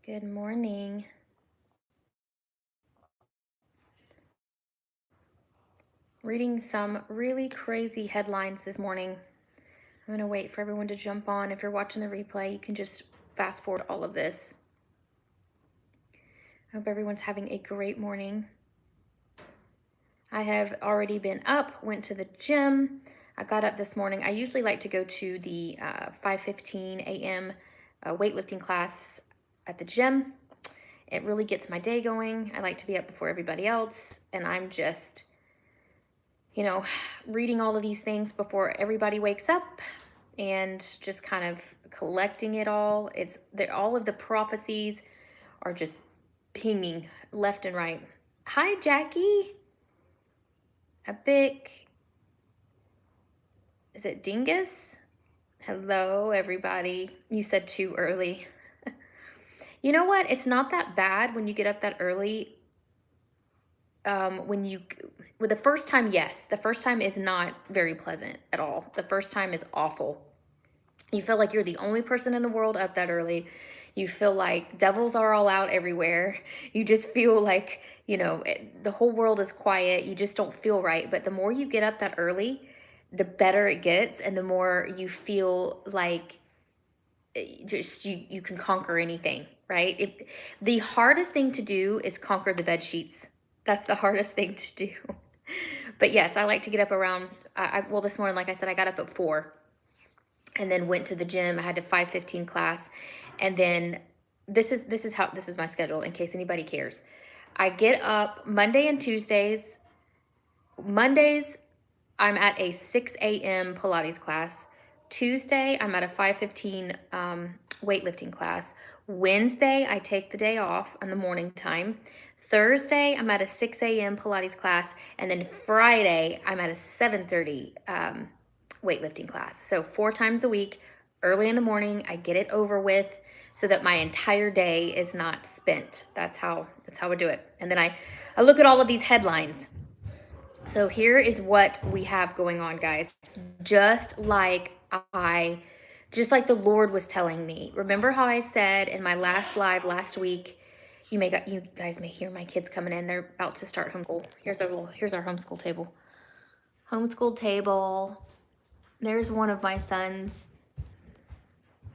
Good morning. Reading some really crazy headlines this morning. I'm going to wait for everyone to jump on. If you're watching the replay, you can just fast forward all of this. I hope everyone's having a great morning. I have already been up, went to the gym. I got up this morning. I usually like to go to the 5:15 a.m. Weightlifting class at the gym. It really gets my day going. I like to be up before everybody else, and I'm just reading all of these things before everybody wakes up and just kind of collecting it all. It's that all of the prophecies are just pinging left and right. Hi, Jackie. A big, is it Dingus? Hello, everybody. You said too early. You know what? It's not that bad when you get up that early. With the first time, yes, the first time is not very pleasant at all. The first time is awful. You feel like you're the only person in the world up that early. You feel like devils are all out everywhere. You just feel like, the whole world is quiet. You just don't feel right. But the more you get up that early, the better it gets, and the more you feel like just you can conquer anything, right? The hardest thing to do is conquer the bed sheets. That's the hardest thing to do. But yes, I like to get up around, well, this morning, like I said, I got up at 4 and then went to the gym. I had a 5:15 class. And then this is my schedule in case anybody cares. I get up Monday and Tuesdays. Mondays, I'm at a 6 a.m. Pilates class. Tuesday, I'm at a 5:15 weightlifting class. Wednesday, I take the day off in the morning time. Thursday, I'm at a 6 a.m. Pilates class. And then Friday, I'm at a 7:30 weightlifting class. So 4 times a week, early in the morning, I get it over with so that my entire day is not spent. That's how I do it. And then I look at all of these headlines. So here is what we have going on, guys. Just like the Lord was telling me. Remember how I said in my last live last week, you guys may hear my kids coming in. They're about to start homeschool. Here's our homeschool table. Homeschool table. There's one of my sons.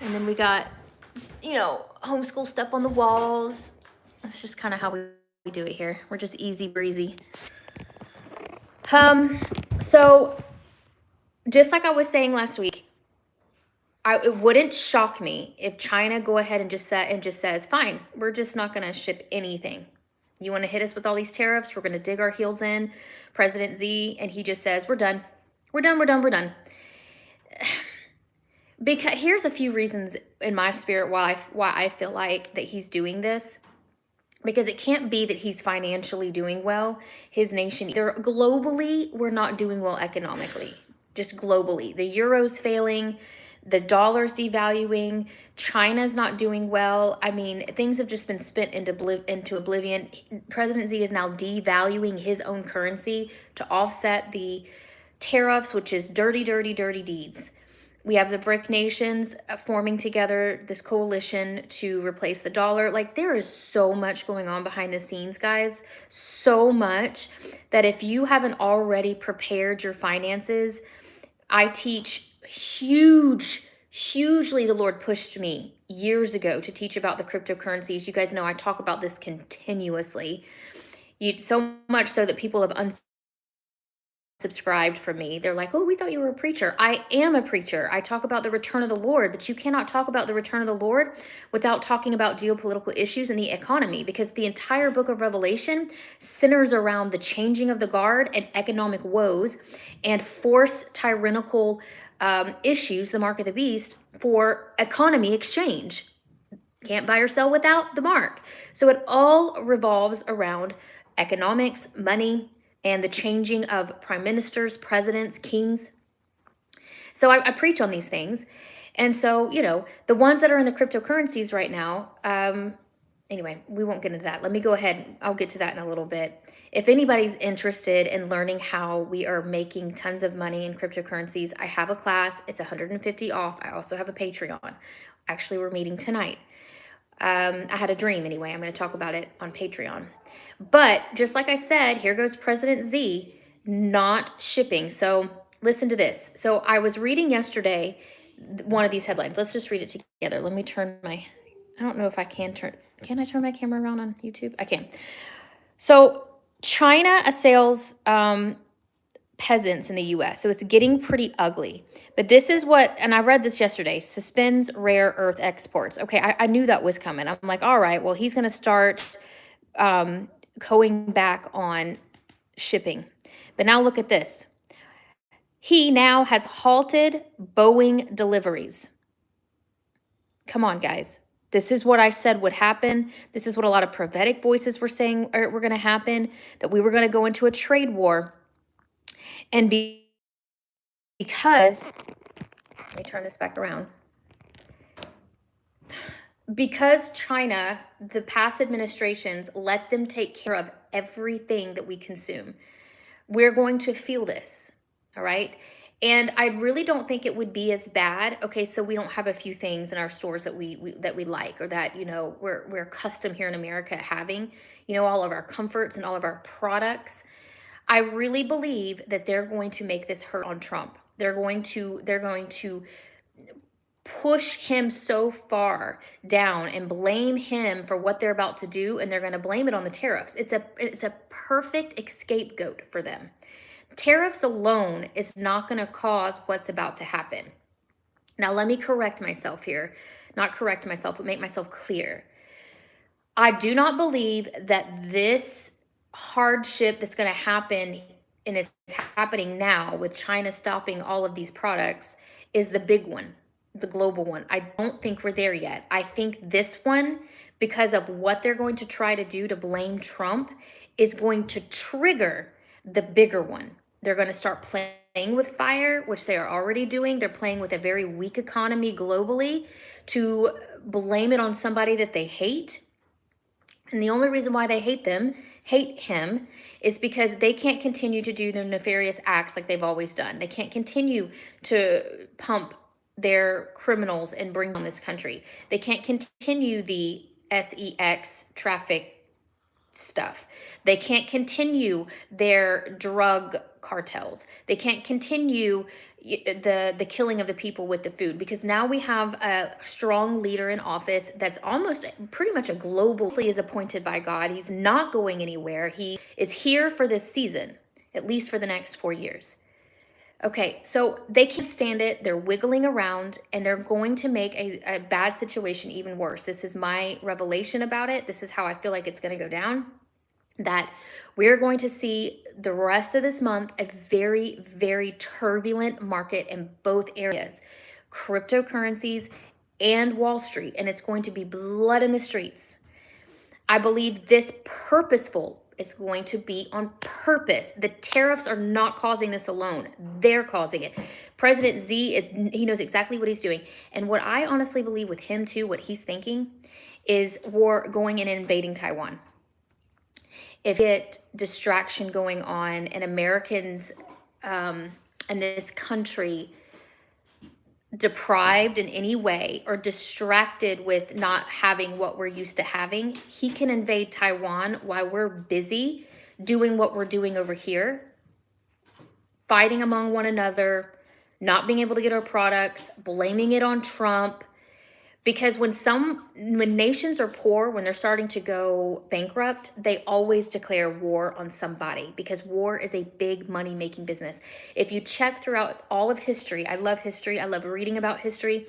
And then we got, homeschool stuff on the walls. That's just kind of how we do it here. We're just easy breezy. So just like I was saying last week, it wouldn't shock me if China go ahead and just says, fine, we're just not going to ship anything. You want to hit us with all these tariffs? We're going to dig our heels in. President Z, and he just says, we're done. We're done. Because here's a few reasons in my spirit why I feel like that he's doing this. Because it can't be that he's financially doing well. His nation, either globally, we're not doing well economically. Just globally. The euro's failing. The dollar's devaluing. China's not doing well. I mean, things have just been spent into oblivion. President Z is now devaluing his own currency to offset the tariffs, which is dirty deeds. We have the BRIC nations forming together this coalition to replace the dollar. Like, there is so much going on behind the scenes, guys. So much that if you haven't already prepared your finances, I teach hugely. The Lord pushed me years ago to teach about the cryptocurrencies. You guys know I talk about this continuously. So much so that people have unsubscribed from me. They're like, oh, we thought you were a preacher. I am a preacher. I talk about the return of the Lord, but you cannot talk about the return of the Lord without talking about geopolitical issues and the economy, because the entire book of Revelation centers around the changing of the guard and economic woes and forced tyrannical issues, the mark of the beast, for economy exchange. Can't buy or sell without the mark. So it all revolves around economics, money, and the changing of prime ministers, presidents, kings. So I preach on these things. And so, the ones that are in the cryptocurrencies right now, anyway, we won't get into that. Let me go ahead. I'll get to that in a little bit. If anybody's interested in learning how we are making tons of money in cryptocurrencies, I have a class. It's $150 off. I also have a Patreon. Actually, we're meeting tonight. I had a dream anyway. I'm going to talk about it on Patreon. But just like I said, here goes President Z not shipping. So listen to this. So I was reading yesterday one of these headlines. Let's just read it together. Let me turn my, I don't know if I can I turn my camera around on YouTube? I can. So China assails peasants in the US. So it's getting pretty ugly. But this is what, and I read this yesterday, suspends rare earth exports. Okay, I knew that was coming. I'm like, all right, well, he's going to start going back on shipping. But now look at this. He now has halted Boeing deliveries. Come on, guys. This is what I said would happen. This is what a lot of prophetic voices were saying were going to happen, that we were going to go into a trade war. And because, let me turn this back around. Because China, the past administrations, let them take care of everything that we consume, we're going to feel this, all right? And I really don't think it would be as bad. Okay, so we don't have a few things in our stores that we like, or that, you know, we're accustomed here in America having, you know, all of our comforts and all of our products. I really believe that they're going to make this hurt on Trump. They're going to push him so far down and blame him for what they're about to do, and they're going to blame it on the tariffs. It's a perfect scapegoat for them. Tariffs alone is not going to cause what's about to happen. Now, let me correct myself here. Not correct myself, but make myself clear. I do not believe that this hardship that's going to happen, and is happening now with China stopping all of these products, is the big one, the global one. I don't think we're there yet. I think this one, because of what they're going to try to do to blame Trump, is going to trigger the bigger one. They're going to start playing with fire, which they are already doing. They're playing with a very weak economy globally to blame it on somebody that they hate. And the only reason why they hate him, is because they can't continue to do their nefarious acts like they've always done. They can't continue to pump their criminals and bring on this country. They can't continue the sex traffic stuff. They can't continue their drug cartels. They can't continue the killing of the people with the food, because now we have a strong leader in office that's almost pretty much a global, he is appointed by God. He's not going anywhere. He is here for this season, at least for the next 4 years. Okay, so they can't stand it. They're wiggling around, and they're going to make a bad situation even worse. This is my revelation about it. This is how I feel like it's going to go down. That we're going to see the rest of this month a very, very turbulent market in both areas, cryptocurrencies and Wall Street, and it's going to be blood in the streets. I believe this purposeful. It's going to be on purpose. The tariffs are not causing this alone. They're causing it. President Z he knows exactly what he's doing. And what I honestly believe with him too, what he's thinking, is war going in and invading Taiwan. If it distraction going on, and Americans in this country deprived in any way or distracted with not having what we're used to having, he can invade Taiwan while we're busy doing what we're doing over here, fighting among one another, not being able to get our products, blaming it on Trump. Because when nations are poor, when they're starting to go bankrupt, they always declare war on somebody, because war is a big money-making business. If you check throughout all of history, I love history. I love reading about history.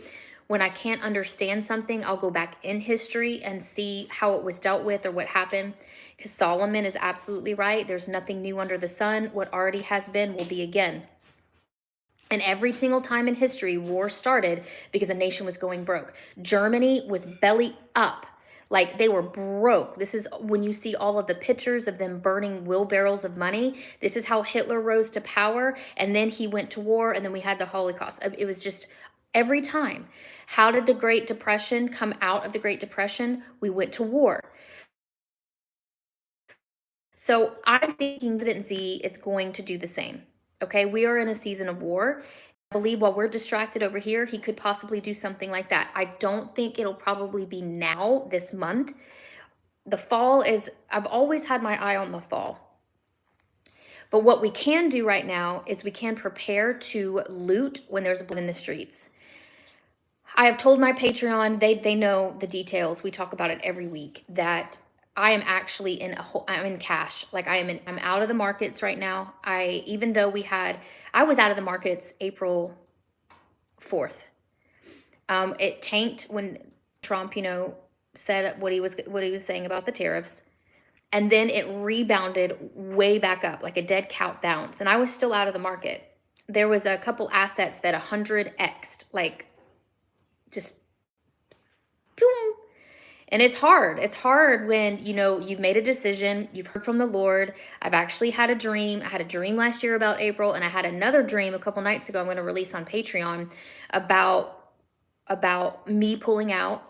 When I can't understand something, I'll go back in history and see how it was dealt with or what happened. Because Solomon is absolutely right. There's nothing new under the sun. What already has been will be again. And every single time in history, war started because a nation was going broke. Germany was belly up. Like, they were broke. This is when you see all of the pictures of them burning wheelbarrows of money. This is how Hitler rose to power. And then he went to war, and then we had the Holocaust. It was just every time. How did the Great Depression come out of the Great Depression? We went to war. So I'm thinking President Z is going to do the same. Okay, we are in a season of war. believe while we're distracted over here, he could possibly do something like that. I don't think it'll probably be now, this month. The fall is, I've always had my eye on the fall. But what we can do right now is we can prepare to loot when there's blood in the streets. I have told my Patreon, they know the details. We talk about it every week, that I am actually I'm in cash. Like I'm out of the markets right now. Even though I was out of the markets April 4th. It tanked when Trump, said what he was saying about the tariffs. And then it rebounded way back up, like a dead cat bounce. And I was still out of the market. There was a couple assets that 100x'd, like just boom. And it's hard. It's hard when, you've made a decision, you've heard from the Lord. I've actually had a dream. I had a dream last year about April, and I had another dream a couple nights ago I'm going to release on Patreon about me pulling out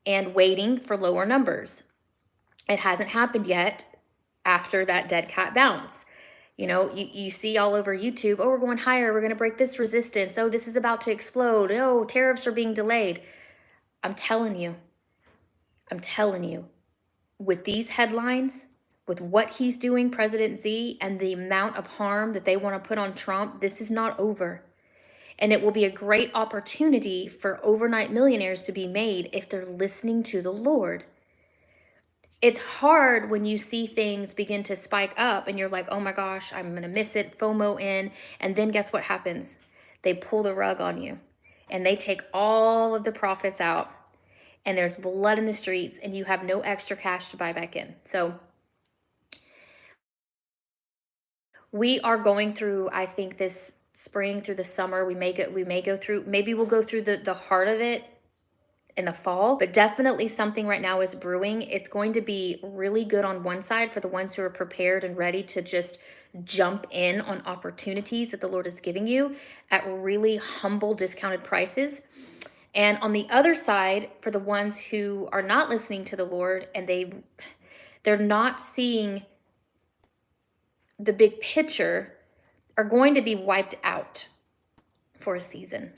and waiting for lower numbers. It hasn't happened yet after that dead cat bounce. You see all over YouTube, oh, we're going higher, we're going to break this resistance, oh, this is about to explode, oh, tariffs are being delayed. I'm telling you, with these headlines, with what he's doing, President Z, and the amount of harm that they want to put on Trump, this is not over. And it will be a great opportunity for overnight millionaires to be made if they're listening to the Lord. It's hard when you see things begin to spike up and you're like, oh my gosh, I'm going to miss it, FOMO in. And then guess what happens? They pull the rug on you and they take all of the profits out, and there's blood in the streets and you have no extra cash to buy back in. So we are going through, I think, this spring through the summer, maybe we'll go through the heart of it in the fall, but definitely something right now is brewing. It's going to be really good on one side for the ones who are prepared and ready to just jump in on opportunities that the Lord is giving you at really humble, discounted prices. And on the other side, for the ones who are not listening to the Lord and they're not seeing the big picture, are going to be wiped out for a season.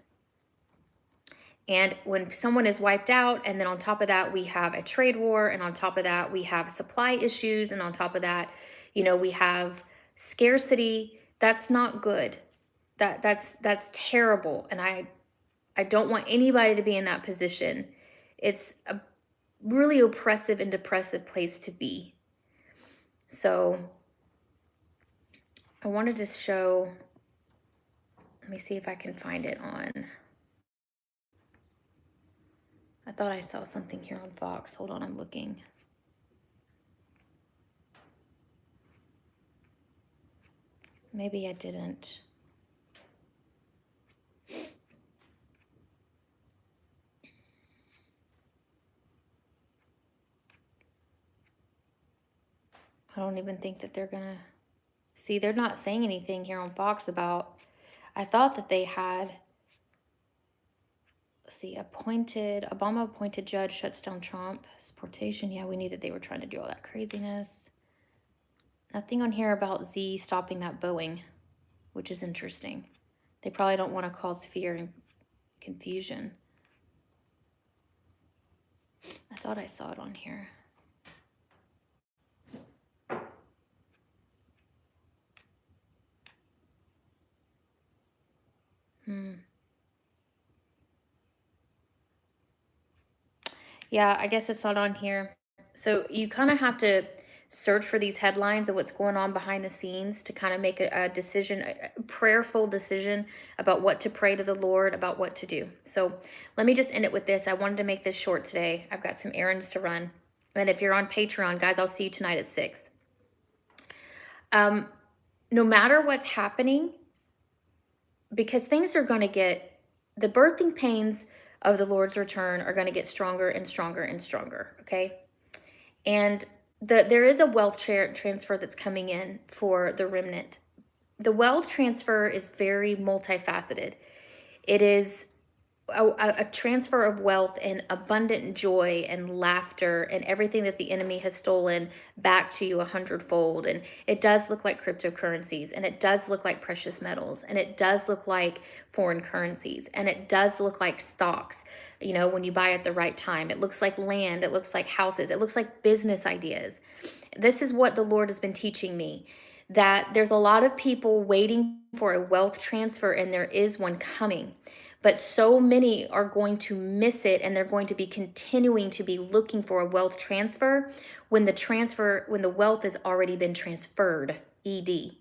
And when someone is wiped out, and then on top of that, we have a trade war, and on top of that, we have supply issues, and on top of that, we have scarcity, that's not good. That's terrible. And I don't want anybody to be in that position. It's a really oppressive and depressive place to be. So I wanted to show, let me see if I can find it on, I thought I saw something here on Fox. Hold on, I'm looking. Maybe I didn't. I don't even think that they're gonna see. They're not saying anything here on Fox about, I thought that they had, let's see, Obama appointed judge shuts down Trump deportation. Yeah, we knew that they were trying to do all that craziness. Nothing on here about Z stopping that Boeing, which is interesting. They probably don't want to cause fear and confusion. I thought I saw it on here. Yeah, I guess it's not on here. So you kind of have to search for these headlines of what's going on behind the scenes to kind of make a decision, a prayerful decision about what to pray to the Lord, about what to do. So let me just end it with this. I wanted to make this short today. I've got some errands to run. And if you're on Patreon, guys, I'll see you tonight at 6. No matter what's happening, because things are going to get, the birthing pains of the Lord's return are going to get stronger and stronger and stronger, okay? And there is a wealth transfer that's coming in for the remnant. The wealth transfer is very multifaceted. It is a transfer of wealth and abundant joy and laughter and everything that the enemy has stolen back to you a hundredfold. And it does look like cryptocurrencies, and it does look like precious metals, and it does look like foreign currencies, and it does look like stocks. You know, when you buy at the right time, it looks like land, it looks like houses, it looks like business ideas. This is what the Lord has been teaching me, that there's a lot of people waiting for a wealth transfer, and there is one coming. But so many are going to miss it, and they're going to be continuing to be looking for a wealth transfer when the wealth has already been transferred, ED.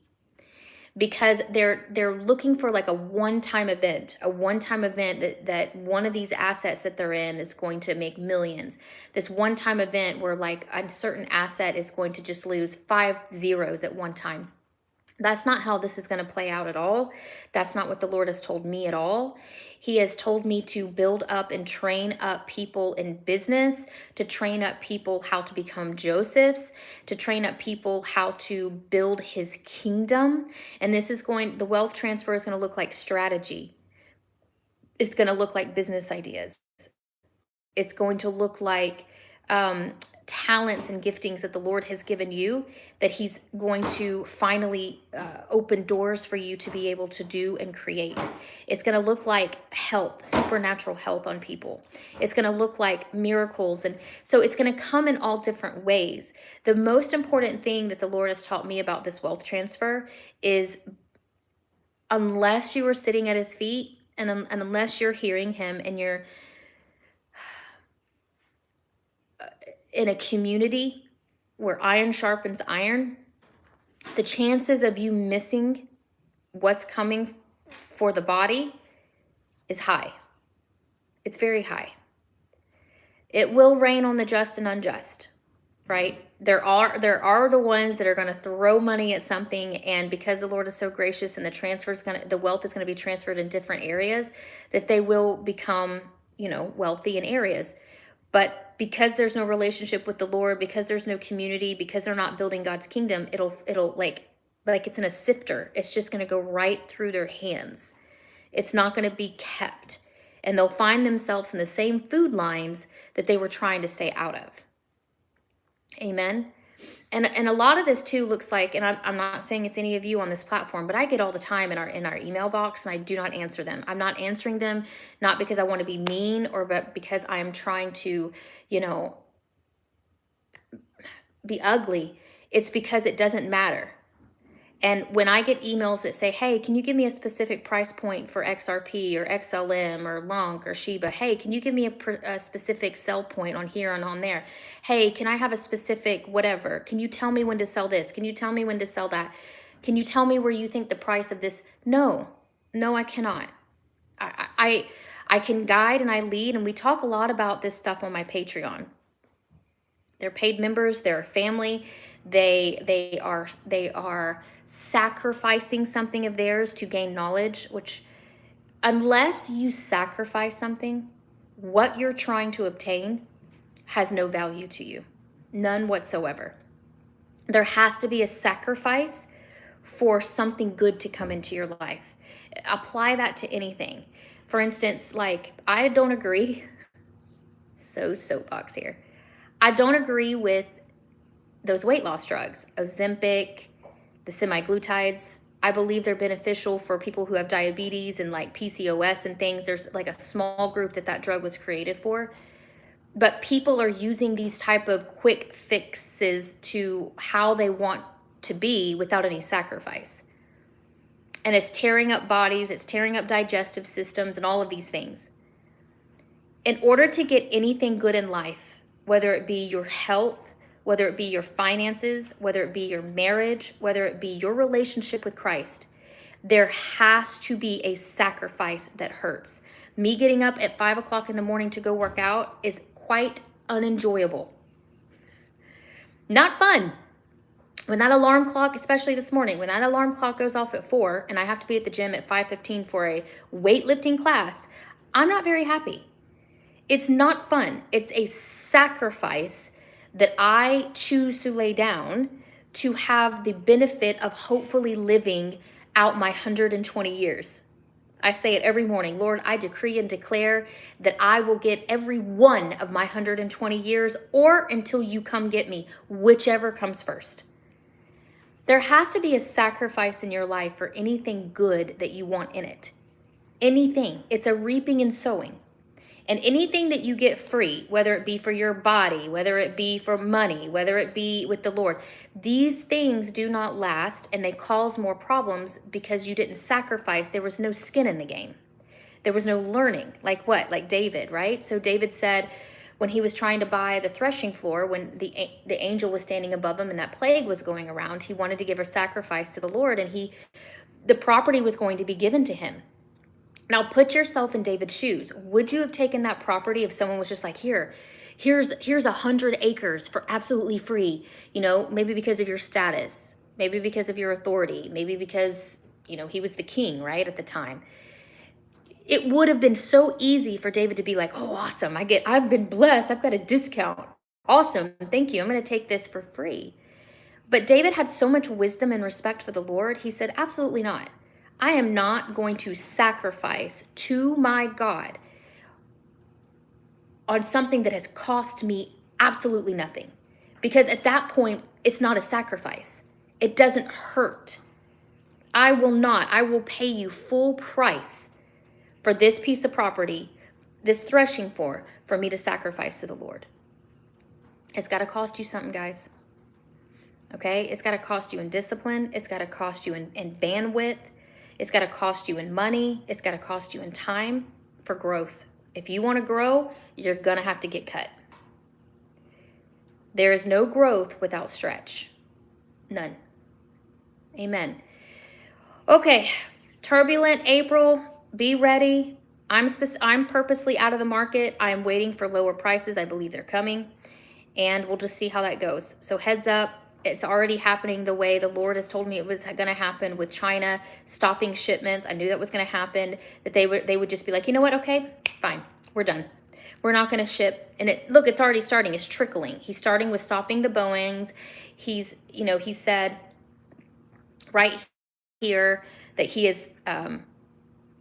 Because they're looking for like a one-time event, that one of these assets that they're in is going to make millions. This one-time event where like a certain asset is going to just lose 5 zeros at one time. That's not how this is going to play out at all. That's not what the Lord has told me at all. He has told me to build up and train up people in business, to train up people how to become Josephs, to train up people how to build his kingdom. And the wealth transfer is going to look like strategy. It's going to look like business ideas. It's going to look like talents and giftings that the Lord has given you, that he's going to finally open doors for you to be able to do and create. It's going to look like health, supernatural health on people. It's going to look like miracles. And so it's going to come in all different ways. The most important thing that the Lord has taught me about this wealth transfer is, unless you are sitting at his feet, and unless you're hearing him, and you're in a community where iron sharpens iron, the chances of you missing what's coming for the body is high. It's very high. It will rain on the just and unjust, right? There are the ones that are going to throw money at something, and because the Lord is so gracious and the wealth is going to be transferred in different areas, that they will become, wealthy in areas. But because there's no relationship with the Lord, because there's no community, because they're not building God's kingdom, it'll like it's in a sifter. It's just going to go right through their hands. It's not going to be kept. And they'll find themselves in the same food lines that they were trying to stay out of. Amen. And a lot of this too looks like, and I'm not saying it's any of you on this platform, but I get all the time in our email box, and I do not answer them. I'm not answering them, not because I want to be mean, but because I'm trying to, be ugly. It's because it doesn't matter. And when I get emails that say, hey, can you give me a specific price point for XRP or XLM or LONK or Shiba? Hey, can you give me a specific sell point on here and on there? Hey, can I have a specific whatever? Can you tell me when to sell this? Can you tell me when to sell that? Can you tell me where you think the price of this? No, I cannot. I can guide and I lead, and we talk a lot about this stuff on my Patreon. They're paid members, they're a family. They are sacrificing something of theirs to gain knowledge, which, unless you sacrifice something, what you're trying to obtain has no value to you. None whatsoever. There has to be a sacrifice for something good to come into your life. Apply that to anything. For instance, like, I don't agree. So soapbox here. I don't agree with those weight loss drugs, Ozempic, the semaglutides. I believe they're beneficial for people who have diabetes and like PCOS and things. There's like a small group that drug was created for. But people are using these type of quick fixes to how they want to be without any sacrifice. And it's tearing up bodies, it's tearing up digestive systems and all of these things. In order to get anything good in life, whether it be your health, whether it be your finances, whether it be your marriage, whether it be your relationship with Christ, there has to be a sacrifice that hurts. Me getting up at 5 o'clock in the morning to go work out is quite unenjoyable. Not fun. When that alarm clock, especially this morning, when that alarm clock goes off at 4 and I have to be at the gym at 5:15 for a weightlifting class, I'm not very happy. It's not fun. It's a sacrifice that I choose to lay down to have the benefit of hopefully living out my 120 years. I say it every morning. Lord, I decree and declare that I will get every one of my 120 years or until you come get me, whichever comes first. There has to be a sacrifice in your life for anything good that you want in it. Anything. It's a reaping and sowing. And anything that you get free, whether it be for your body, whether it be for money, whether it be with the Lord, these things do not last and they cause more problems because you didn't sacrifice. There was no skin in the game. There was no learning. Like what? Like David, right? So David said when he was trying to buy the threshing floor, when the angel was standing above him and that plague was going around, he wanted to give a sacrifice to the Lord, and the property was going to be given to him. Now put yourself in David's shoes. Would you have taken that property if someone was just like, here's 100 acres for absolutely free, maybe because of your status, maybe because of your authority, maybe because, he was the king, right, at the time. It would have been so easy for David to be like, oh, awesome. I've been blessed. I've got a discount. Awesome. Thank you. I'm going to take this for free. But David had so much wisdom and respect for the Lord. He said, absolutely not. I am not going to sacrifice to my God on something that has cost me absolutely nothing. Because at that point, it's not a sacrifice. It doesn't hurt. I will pay you full price for this piece of property, this threshing floor, for me to sacrifice to the Lord. It's got to cost you something, guys. Okay? It's got to cost you in discipline. It's got to cost you in bandwidth. It's got to cost you in money. It's got to cost you in time for growth. If you want to grow, you're going to have to get cut. There is no growth without stretch. None. Amen. Okay. Turbulent April. Be ready. I'm purposely out of the market. I am waiting for lower prices. I believe they're coming. And we'll just see how that goes. So heads up. It's already happening the way the Lord has told me it was going to happen with China stopping shipments. I knew that was going to happen, that they would just be like, you know what? Okay, fine. We're done. We're not going to ship. And it's already starting. It's trickling. He's starting with stopping the Boeings. He said right here that he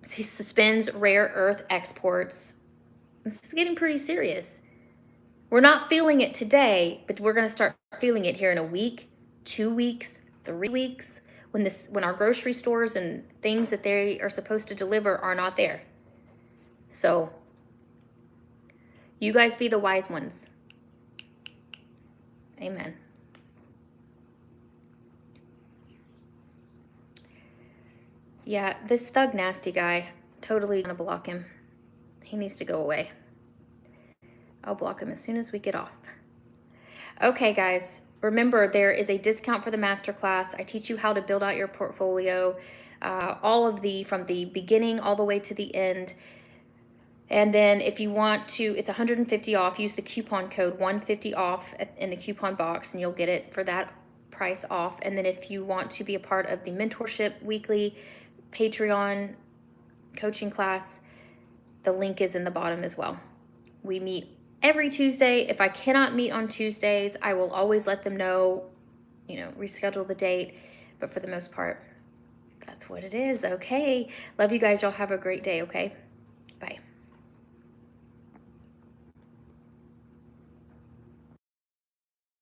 suspends rare earth exports. This is getting pretty serious. We're not feeling it today, but we're going to start feeling it here in a week, 2 weeks, 3 weeks, when our grocery stores and things that they are supposed to deliver are not there. So you guys be the wise ones. Amen. Yeah, this thug nasty guy, totally gonna block him. He needs to go away. I'll block him as soon as we get off. Okay, guys, remember there is a discount for the masterclass. I teach you how to build out your portfolio, from the beginning all the way to the end. And then if you want to, it's $150 off. Use the coupon code 150 off in the coupon box, and you'll get it for that price off. And then if you want to be a part of the mentorship weekly Patreon coaching class, the link is in the bottom as well. We meet every Tuesday. If I cannot meet on Tuesdays, I will always let them know, reschedule the date. But for the most part, that's what it is. Okay. Love you guys. Y'all have a great day. Okay.